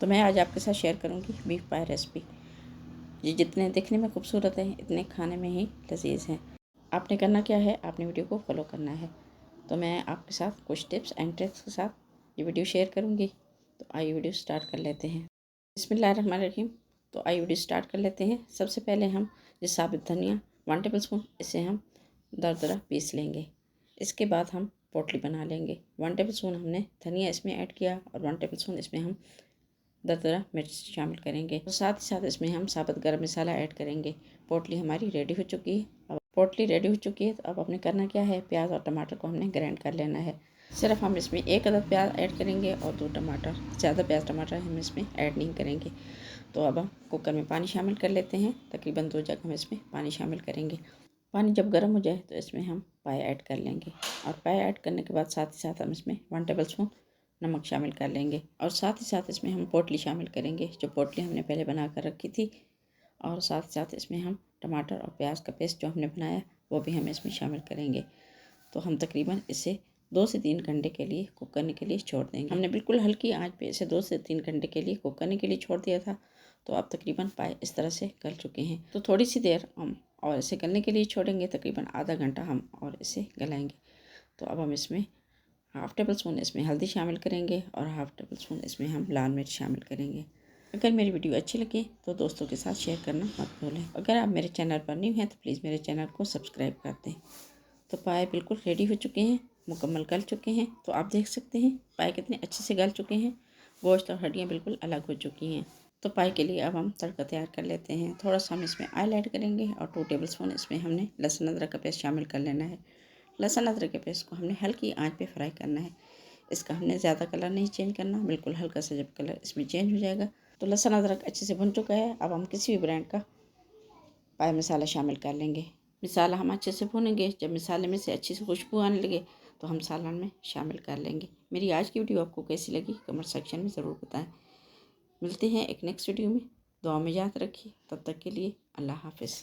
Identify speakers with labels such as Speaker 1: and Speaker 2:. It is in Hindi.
Speaker 1: तो मैं आज आपके साथ शेयर करूंगी बीफ पाई रेसिपी। ये जितने दिखने में खूबसूरत है इतने खाने में ही लजीज हैं। आपने करना क्या है, आपने वीडियो को फॉलो करना है। तो मैं आपके साथ कुछ टिप्स एंड ट्रिक्स के साथ ये वीडियो शेयर करूंगी। तो आइए वीडियो स्टार्ट कर लेते हैं। बिस्मिल्लाहिर्रहमानिर्रहीम। तो आइए वीडियो स्टार्ट कर लेते हैं। सबसे पहले हम ये साबुत धनिया 1 टेबल स्पून इसे हम दरदरा पीस लेंगे। इसके बाद हम पोटली बना लेंगे। 1 टेबल स्पून हमने धनिया इसमें ऐड किया और 1 टेबल स्पून इसमें हम दरदरा मिर्च शामिल करेंगे। तो साथ ही साथ इसमें हम साबुत गरम मसाला ऐड करेंगे। पोटली हमारी रेडी हो चुकी है। अब पोटली रेडी हो चुकी है तो अब हमने करना क्या है, प्याज और टमाटर को हमने ग्राइंड कर लेना है। सिर्फ हम इसमें 1 अदद प्याज ऐड करेंगे और 2 टमाटर, ज़्यादा प्याज टमाटर हम इसमें ऐड नहीं करेंगे। तो अब हम कुकर में पानी शामिल कर लेते हैं। तकरीबन 2 जग हम इसमें पानी शामिल करेंगे। पानी जब गर्म हो जाए तो इसमें हम पाई ऐड कर लेंगे और पाई ऐड करने के बाद साथ ही साथ हम इसमें 1 टेबल स्पून नमक शामिल कर लेंगे और साथ ही साथ इसमें हम पोटली शामिल करेंगे, जो पोटली हमने पहले बना कर रखी थी। और साथ ही साथ इसमें हम टमाटर और प्याज का पेस्ट जो हमने बनाया वो भी हम इसमें शामिल करेंगे। तो हम तकरीबन इसे 2 से 3 घंटे के लिए कुक करने के लिए छोड़ देंगे। हमने बिल्कुल हल्की आंच पे इसे 2 से 3 घंटे के लिए कुक करने के लिए छोड़ दिया था। तो अब तकरीबन पाए इस तरह से गल चुके हैं। तो थोड़ी सी देर हम और इसे गलने के लिए छोड़ेंगे, तकरीबन आधा घंटा हम और इसे गलाएंगे। तो अब हम इसमें 1/2 टेबल स्पून इसमें हल्दी शामिल करेंगे और 1/2 टेबल स्पून इसमें हम लाल मिर्च शामिल करेंगे। अगर मेरी वीडियो अच्छी लगे तो दोस्तों के साथ शेयर करना मत भूलें। अगर आप मेरे चैनल पर न्यू हैं तो प्लीज़ मेरे चैनल को सब्सक्राइब कर दें। तो पाए बिल्कुल रेडी हो चुके हैं, मुकम्मल गल चुके हैं। तो आप देख सकते हैं पाए कितने अच्छे से गल चुके हैं। गोश्त और हड्डियाँ बिल्कुल अलग हो चुकी हैं। तो पाई के लिए अब हम तड़का तैयार कर लेते हैं। थोड़ा सा हम इसमें ऑयल ऐड करेंगे और 2 टेबल स्पून इसमें हमने लहसुन अदरक का पेस्ट शामिल कर लेना है। लहसुन अदरक के पेस्ट को हमने हल्की आंच पे फ्राई करना है। इसका हमने ज़्यादा कलर नहीं चेंज करना, बिल्कुल हल्का सा जब कलर इसमें चेंज हो जाएगा तो लहसुन अदरक अच्छे से भुन चुका है। अब हम किसी भी ब्रांड का पाई मसाला शामिल कर लेंगे। मसाला हम अच्छे से भूनेंगे। जब मसाले में से अच्छी से खुशबू आने लगे तो हम सालन में शामिल कर लेंगे। मेरी आज की वीडियो आपको कैसी लगी कमेंट सेक्शन में ज़रूर बताएं। मिलते हैं एक नेक्स्ट वीडियो में। दुआ में याद रखिए। तब तक के लिए अल्लाह हाफिज़।